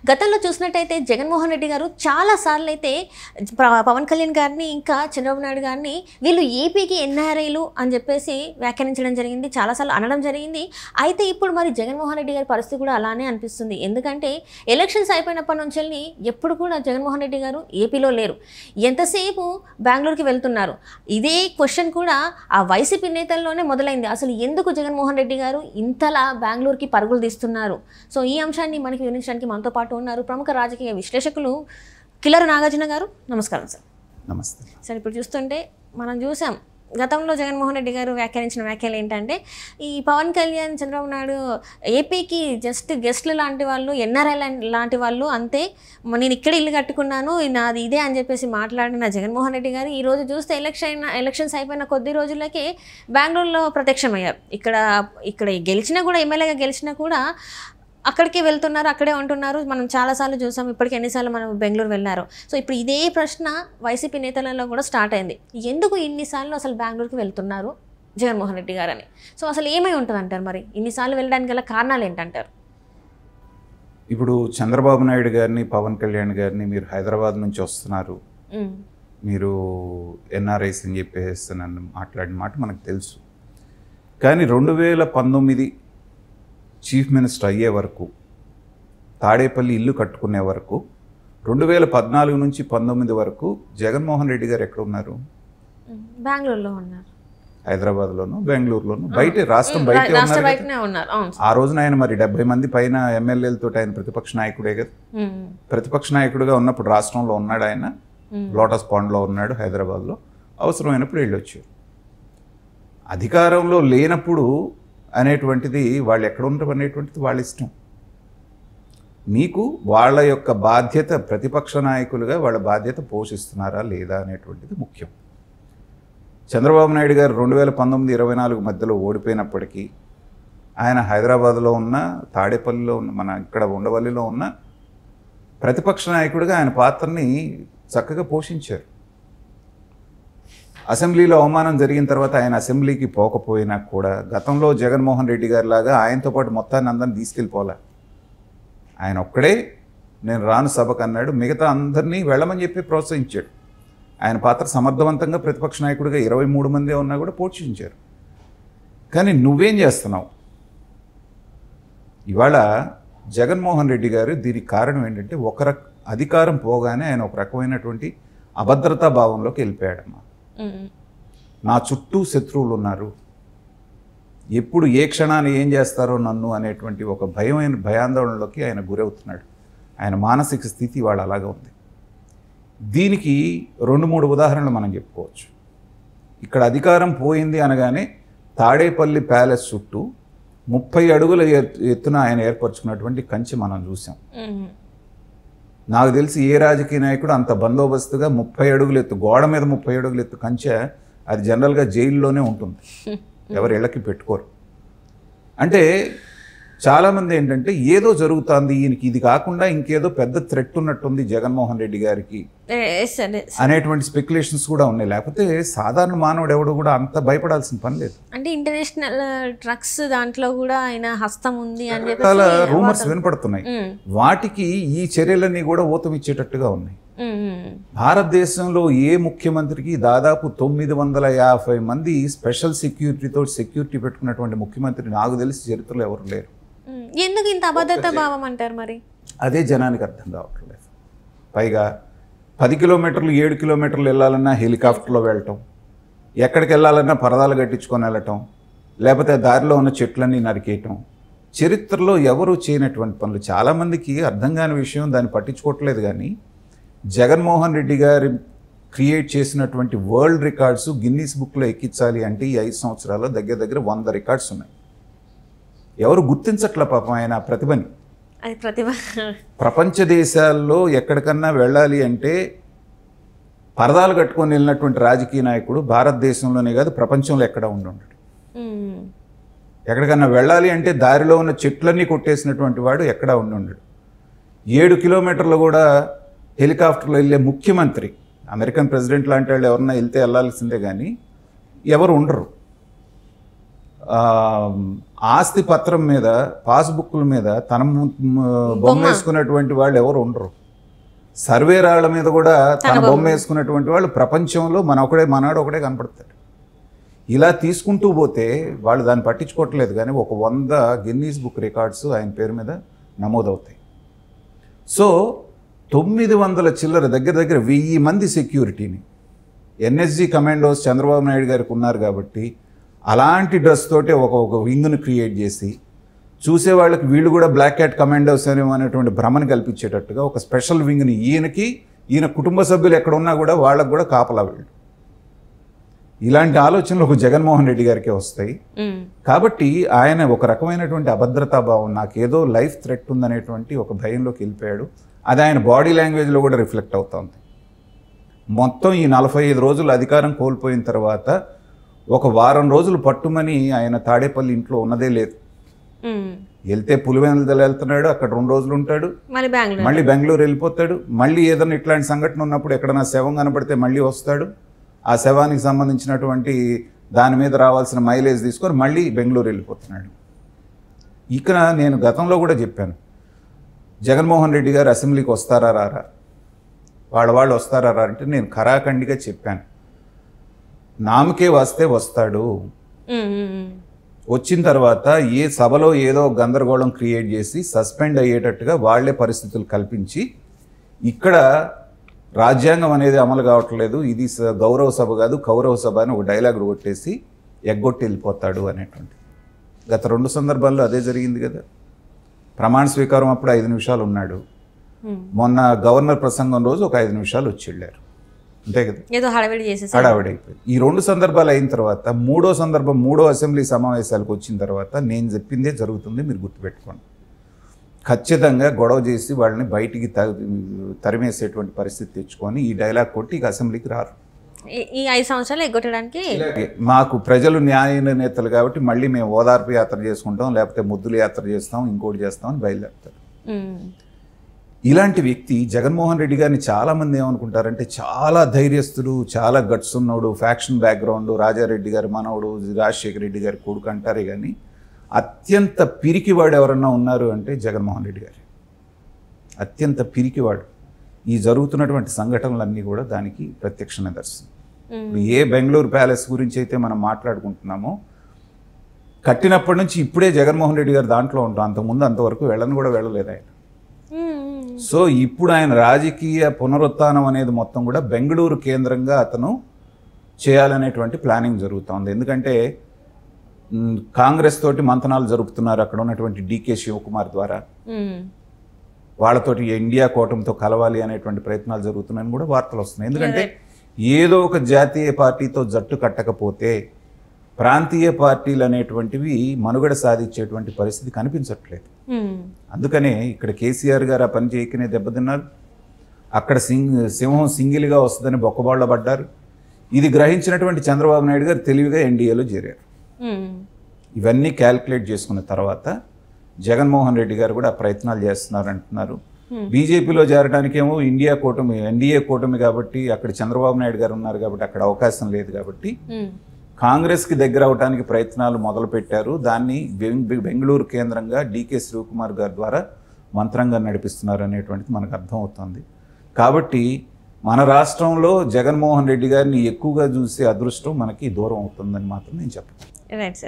గతంలో చూసినట్టయితే జగన్మోహన్ రెడ్డి గారు చాలా సార్లు అయితే పవన్ కళ్యాణ్ గారిని ఇంకా చంద్రబాబు నాయుడు గారిని వీళ్ళు ఏపీకి ఎన్ఆర్ఐలు అని చెప్పేసి వ్యాఖ్యానించడం జరిగింది, చాలాసార్లు అనడం జరిగింది. అయితే ఇప్పుడు మరి జగన్మోహన్ రెడ్డి గారి పరిస్థితి కూడా అలానే అనిపిస్తుంది. ఎందుకంటే ఎలక్షన్స్ అయిపోయినప్పటి నుంచి ఎప్పుడు కూడా జగన్మోహన్ రెడ్డి గారు ఏపీలో లేరు, ఎంతసేపు బెంగళూరుకి వెళ్తున్నారు. ఇదే క్వశ్చన్ కూడా ఆ వైసీపీ నేతల్లోనే మొదలైంది. అసలు ఎందుకు జగన్మోహన్ రెడ్డి గారు ఇంతలా బెంగళూరుకి పరుగులు తీస్తున్నారు? సో ఈ అంశాన్ని మనకి వివరించడానికి మనతో పాటు ఉన్నారు ప్రముఖ రాజకీయ విశ్లేషకులు కిల్లర్ నాగార్జున గారు. నమస్కారం సార్. నమస్తే సార్. ఇప్పుడు చూస్తుంటే మనం చూసాం గతంలో జగన్మోహన్ రెడ్డి గారు వ్యాఖ్యానించిన వ్యాఖ్యలు ఏంటంటే ఈ పవన్ కళ్యాణ్ చంద్రబాబు నాయుడు ఏపీకి జస్ట్ గెస్ట్లు లాంటి వాళ్ళు, ఎన్ఆర్ఐ లాంటి వాళ్ళు అంతే, నేను ఇక్కడ ఇల్లు కట్టుకున్నాను నాది ఇదే అని చెప్పేసి మాట్లాడిన జగన్మోహన్ రెడ్డి గారు ఈరోజు చూస్తే ఎలక్షన్స్ అయిపోయిన కొద్ది రోజులకే బెంగళూరులో ప్రత్యక్షమయ్యారు. ఇక్కడ గెలిచినా కూడా, ఎమ్మెల్యేగా గెలిచినా కూడా అక్కడికే వెళ్తున్నారు, అక్కడే ఉంటున్నారు. మనం చాలాసార్లు చూసాం, ఇప్పటికి ఎన్నిసార్లు మనం బెంగళూరు వెళ్ళారు. సో ఇప్పుడు ఇదే ప్రశ్న వైసీపీ నేతలలో కూడా స్టార్ట్ అయింది. ఎందుకు ఇన్నిసార్లు అసలు బెంగళూరుకి వెళ్తున్నారు జగన్మోహన్ రెడ్డి గారు అని? సో అసలు ఏమై ఉంటుంది అంటారు? మరి ఇన్నిసార్లు వెళ్ళడానికి గల కారణాలు ఏంటంటారు? ఇప్పుడు చంద్రబాబు నాయుడు గారిని, పవన్ కళ్యాణ్ గారిని మీరు హైదరాబాద్ నుంచి వస్తున్నారు, మీరు ఎన్ఆర్ఐస్ అని చెప్పేసి నన్ను మాట్లాడిన మాట మనకు తెలుసు. కానీ 2019 చీఫ్ మినిస్టర్ అయ్యే వరకు, తాడేపల్లి ఇల్లు కట్టుకునే వరకు, 2014 నుంచి 19 వరకు జగన్మోహన్ రెడ్డి గారు ఎక్కడ ఉన్నారు? బెంగళూరులో ఉన్నారు. హైదరాబాద్లోను, బెంగళూరులోను, బయట రాష్ట్రం బయట ఉన్నారు. ఆ రోజున ఆయన మరి 70 మంది పైన ఎమ్మెల్యేలతో ఆయన ప్రతిపక్ష నాయకుడే కదా. ప్రతిపక్ష నాయకుడిగా ఉన్నప్పుడు రాష్ట్రంలో ఉన్నాడు ఆయన, లోటస్ పాండ్లో ఉన్నాడు, హైదరాబాద్లో. అవసరమైనప్పుడు వెళ్ళొచ్చారు. అధికారంలో లేనప్పుడు అనేటువంటిది వాళ్ళు ఎక్కడ ఉంటారు అనేటువంటిది వాళ్ళ ఇష్టం. మీకు వాళ్ళ యొక్క బాధ్యత, ప్రతిపక్ష నాయకులుగా వాళ్ళ బాధ్యత పోషిస్తున్నారా లేదా అనేటువంటిది ముఖ్యం. చంద్రబాబు నాయుడు గారు 2019-24 మధ్యలో ఓడిపోయినప్పటికీ ఆయన హైదరాబాద్లో ఉన్న, తాడేపల్లిలో ఉన్న, మన ఇక్కడ ఉండవల్లిలో ఉన్న ప్రతిపక్ష నాయకుడిగా ఆయన పాత్రని చక్కగా పోషించారు. అసెంబ్లీలో అవమానం జరిగిన తర్వాత ఆయన అసెంబ్లీకి పోకపోయినా కూడా గతంలో జగన్మోహన్ రెడ్డి గారి లాగా ఆయనతో పాటు మొత్తాన్ని అందరిని తీసుకెళ్ళిపోలే. ఆయన ఒక్కడే నేను రాను సభకు అన్నాడు, మిగతా అందరినీ వెళ్ళమని చెప్పి ప్రోత్సహించాడు. ఆయన పాత్ర సమర్థవంతంగా ప్రతిపక్ష నాయకుడిగా 23 మంది ఉన్నా కూడా పోషించారు. కానీ నువ్వేం చేస్తున్నావు? ఇవాళ జగన్మోహన్ రెడ్డి గారు దీనికి కారణం ఏంటంటే అధికారం పోగానే ఆయన ఒక రకమైనటువంటి అభద్రతా భావంలోకి వెళ్ళిపోయాడమ్మా. నా చుట్టూ శత్రువులు ఉన్నారు, ఎప్పుడు ఏ క్షణాన్ని ఏం చేస్తారో నన్ను అనేటువంటి ఒక భయాందోళనలోకి ఆయన గురవుతున్నాడు. ఆయన మానసిక స్థితి వాళ్ళ అలాగే ఉంది. దీనికి 2-3 ఉదాహరణలు మనం చెప్పుకోవచ్చు. ఇక్కడ అధికారం పోయింది అనగానే తాడేపల్లి ప్యాలెస్ చుట్టూ 30 అడుగుల ఎత్తున ఆయన ఏర్పరచుకున్నటువంటి కంచె మనం చూసాం. నాకు తెలిసి ఏ రాజకీయ నాయకుడు అంత బందోబస్తుగా 30 అడుగులు ఎత్తు, గోడ మీద 30 అడుగులు ఎత్తు కంచె, అది జనరల్గా జైల్లోనే ఉంటుంది, ఎవరు ఇళ్ళకి పెట్టుకోరు. అంటే చాలామంది ఏంటంటే ఏదో జరుగుతుంది, ఈయనకి ఇది కాకుండా ఇంకేదో పెద్ద థ్రెట్ ఉన్నట్టుంది జగన్మోహన్ రెడ్డి గారికి అనేటువంటి స్పెక్యులేషన్స్ కూడా ఉన్నాయి. లేకపోతే సాధారణ మానవుడు ఎవడు కూడా అంత భయపడాల్సిన పని లేదు. అంటే ఇంటర్నేషనల్ డ్రగ్స్ దాంట్లో కూడా ఆయన హస్తం ఉంది అని చాలా రూమర్స్ వినపడుతున్నాయి. వాటికి ఈ చర్యలన్నీ కూడా ఊతమిచ్చేటట్టుగా ఉన్నాయి. భారతదేశంలో ఏ ముఖ్యమంత్రికి దాదాపు 950 మంది స్పెషల్ సెక్యూరిటీ పెట్టుకున్నటువంటి ముఖ్యమంత్రి నాకు తెలిసి చరిత్రలో ఎవరు లేరు. ఎందుకు ఇంత అభద్రతా భావం అంటారు? మరి అదే జనానికి అర్థం కావట్లేదు. పైగా 10 కిలోమీటర్లు 7 కిలోమీటర్లు వెళ్ళాలన్నా హెలికాప్టర్లో వెళ్ళటం, ఎక్కడికి వెళ్ళాలన్నా పరదాలు కట్టించుకొని వెళ్ళటం, లేకపోతే దారిలో ఉన్న చెట్లన్నీ నరికేయటం, చరిత్రలో ఎవరు చేయనటువంటి పనులు. చాలామందికి అర్థం కాని విషయం, దాన్ని పట్టించుకోవట్లేదు. కానీ జగన్మోహన్ రెడ్డి గారి క్రియేట్ చేసినటువంటి వరల్డ్ రికార్డ్స్ గిన్నీస్ బుక్లో ఎక్కించాలి అంటే ఈ 5 సంవత్సరాల్లో దగ్గర 100 రికార్డ్స్ ఉన్నాయి. ఎవరు గుర్తించట్ల పాపం ఆయన ప్రతిభని. ప్రపంచ దేశాల్లో ఎక్కడికన్నా వెళ్ళాలి అంటే పరదాలు కట్టుకొని వెళ్ళినటువంటి రాజకీయ నాయకుడు భారతదేశంలోనే కాదు ప్రపంచంలో ఎక్కడ ఉండడు. ఎక్కడికన్నా వెళ్ళాలి అంటే దారిలో ఉన్న చెట్లన్నీ కొట్టేసినటువంటి వాడు ఎక్కడా ఉండడు. 7 కిలోమీటర్లు కూడా హెలికాప్టర్లో వెళ్ళే ముఖ్యమంత్రి, అమెరికన్ ప్రెసిడెంట్ లాంటి వాళ్ళు ఎవరన్నా వెళ్తే వెళ్ళాల్సిందే కానీ ఎవరు ఉండరు. ఆస్తి పత్రం మీద పాస్బుక్ల మీద తన బొమ్మ వేసుకున్నటువంటి వాళ్ళు ఎవరు ఉండరు. సర్వే రాళ్ల మీద కూడా తన బొమ్మ వేసుకున్నటువంటి వాళ్ళు ప్రపంచంలో మనవాడు ఒకడే కనపడతాడు. ఇలా తీసుకుంటూ పోతే వాళ్ళు దాన్ని పట్టించుకోవట్లేదు, కానీ ఒక 100 గిన్నీస్ బుక్ రికార్డ్స్ ఆయన పేరు మీద నమోదవుతాయి. సో 900 చిల్లర దగ్గర 1000 మంది సెక్యూరిటీని ఎన్ఎస్జీ కమాండోస్ చంద్రబాబు నాయుడు గారికి ఉన్నారు కాబట్టి అలాంటి డ్రెస్ తోటే ఒక వింగ్ను క్రియేట్ చేసి చూసే వాళ్ళకి వీళ్ళు కూడా బ్లాక్ క్యాట్ కమాండోస్ అనేటువంటి భ్రమను కల్పించేటట్టుగా ఒక స్పెషల్ వింగ్ని ఈయన కుటుంబ సభ్యులు ఎక్కడ ఉన్నా కూడా వాళ్ళకు కూడా కాపలా వీళ్ళు. ఇలాంటి ఆలోచనలు ఒక జగన్మోహన్ రెడ్డి గారికే వస్తాయి. కాబట్టి ఆయన ఒక రకమైనటువంటి అభద్రతా భావం, నాకేదో లైఫ్ థ్రెట్ ఉందనేటువంటి ఒక భయంలోకి వెళ్ళిపోయాడు. అది ఆయన బాడీ లాంగ్వేజ్లో కూడా రిఫ్లెక్ట్ అవుతుంది. మొత్తం ఈ 45 రోజులు అధికారం కోల్పోయిన తర్వాత ఒక వారం రోజులు పట్టుమని ఆయన తాడేపల్లి ఇంట్లో ఉన్నదే లేదు. వెళ్తే పులివెందుల వెళ్తున్నాడు, అక్కడ 2 రోజులు ఉంటాడు, మళ్ళీ బెంగళూరు వెళ్ళిపోతాడు. మళ్ళీ ఏదైనా ఇట్లాంటి సంఘటన ఉన్నప్పుడు ఎక్కడైనా శవం కనపడితే మళ్ళీ వస్తాడు. ఆ శవానికి సంబంధించినటువంటి దాని మీద రావాల్సిన మైలేజ్ తీసుకొని మళ్ళీ బెంగళూరు వెళ్ళిపోతున్నాడు. ఇక నేను గతంలో కూడా చెప్పాను, జగన్మోహన్ రెడ్డి గారు అసెంబ్లీకి వస్తారా రారా, వాళ్ళు వస్తారా రా అంటే నేను ఖరాఖండిగా చెప్పాను, నామకే వస్తే వస్తాడు. వచ్చిన తర్వాత ఏ సభలో ఏదో గందరగోళం క్రియేట్ చేసి సస్పెండ్ అయ్యేటట్టుగా వాళ్లే పరిస్థితులు కల్పించి ఇక్కడ రాజ్యాంగం అనేది అమలు కావట్లేదు, ఇది గౌరవ సభ కాదు కౌరవ సభ అని ఒక డైలాగ్ కొట్టేసి ఎగ్గొట్టి వెళ్ళిపోతాడు అనేటువంటి. గత 2 సందర్భాల్లో అదే జరిగింది కదా. ప్రమాణ స్వీకారం అప్పుడు 5 నిమిషాలు ఉన్నాడు, మొన్న గవర్నర్ ప్రసంగం రోజు ఒక 5 నిమిషాలు వచ్చి వెళ్ళారు, అంతే కదా, హడావిడి అయిపోయింది. ఈ 2 సందర్భాలు అయిన తర్వాత మూడో అసెంబ్లీ సమావేశాలకు వచ్చిన తర్వాత నేను చెప్పిందే జరుగుతుంది, మీరు గుర్తుపెట్టుకోండి. ఖచ్చితంగా గొడవ చేసి వాళ్ళని బయటికి తరిమేసేటువంటి పరిస్థితి తెచ్చుకొని ఈ డైలాగ్ కొట్టి ఇక అసెంబ్లీకి రారు. ఈ 5 సంవత్సరాలు ఎగ్గొట్టడానికి మాకు ప్రజలు న్యాయ నేతలు కాబట్టి మళ్ళీ మేము ఓదార్పు యాత్ర చేసుకుంటాం, లేకపోతే ముద్దుల యాత్ర చేస్తాం, ఇంకోటి చేస్తాం అని బయలుదేరుతారు. ఇలాంటి వ్యక్తి జగన్మోహన్ రెడ్డి గారిని చాలామంది ఏమనుకుంటారంటే చాలా ధైర్యస్తుడు, చాలా గట్స్ ఉన్నాడు, ఫ్యాక్షన్ బ్యాక్గ్రౌండ్, రాజారెడ్డి గారి మనవడు, రాజశేఖర రెడ్డి గారి కొడుకు అంటారే కానీ అత్యంత పిరికివాడు ఎవరన్నా ఉన్నారు అంటే జగన్మోహన్ రెడ్డి గారు. అత్యంత పిరికివాడు. ఈ జరుగుతున్నటువంటి సంఘటనలన్నీ కూడా దానికి ప్రత్యక్ష నిదర్శనం. ఏ బెంగళూరు ప్యాలెస్ గురించి అయితే మనం మాట్లాడుకుంటున్నామో కట్టినప్పటి నుంచి ఇప్పుడే జగన్మోహన్ రెడ్డి గారు దాంట్లో ఉంటాం, అంతకుముందు అంతవరకు వెళ్ళలేదు ఆయన. సో ఇప్పుడు ఆయన రాజకీయ పునరుత్థానం అనేది మొత్తం కూడా బెంగళూరు కేంద్రంగా అతను చేయాలనేటువంటి ప్లానింగ్ జరుగుతోంది. ఎందుకంటే కాంగ్రెస్ తోటి మంతనాలు జరుపుతున్నారు అక్కడ ఉన్నటువంటి డికే శివకుమార్ ద్వారా, వాళ్ళతోటి ఇండియా కూటమితో కలవాలి అనేటువంటి ప్రయత్నాలు జరుగుతున్నాయని కూడా వార్తలు వస్తున్నాయి. ఎందుకంటే ఏదో ఒక జాతీయ పార్టీతో జట్టు కట్టకపోతే ప్రాంతీయ పార్టీలు అనేటువంటివి మనుగడ సాధించేటువంటి పరిస్థితి కనిపించట్లేదు. అందుకనే ఇక్కడ కేసీఆర్ గారు ఆ పని చేయకనే దెబ్బతిన్నారు, అక్కడ సింహం సింగిల్గా వస్తుందని బొక్కబాళ్ళ పడ్డారు. ఇది గ్రహించినటువంటి చంద్రబాబు నాయుడు గారు తెలివిగా ఎన్డీఏలో చేరారు. ఇవన్నీ క్యాల్కులేట్ చేసుకున్న తర్వాత జగన్మోహన్ రెడ్డి గారు కూడా ప్రయత్నాలు చేస్తున్నారు అంటున్నారు. బీజేపీలో చేరడానికేమో ఎన్డీఏ కూటమి కాబట్టి అక్కడ చంద్రబాబు నాయుడు గారు ఉన్నారు కాబట్టి అక్కడ అవకాశం లేదు కాబట్టి కాంగ్రెస్కి దగ్గర అవడానికి ప్రయత్నాలు మొదలుపెట్టారు. దాన్ని బెంగళూరు కేంద్రంగా డికే శివకుమార్ గారి ద్వారా మంత్రంగా నడిపిస్తున్నారు అనేటువంటిది మనకు అర్థమవుతుంది. కాబట్టి మన రాష్ట్రంలో జగన్మోహన్ రెడ్డి గారిని ఎక్కువగా చూసే అదృష్టం మనకి దూరం అవుతుందని మాత్రం నేను చెప్పను.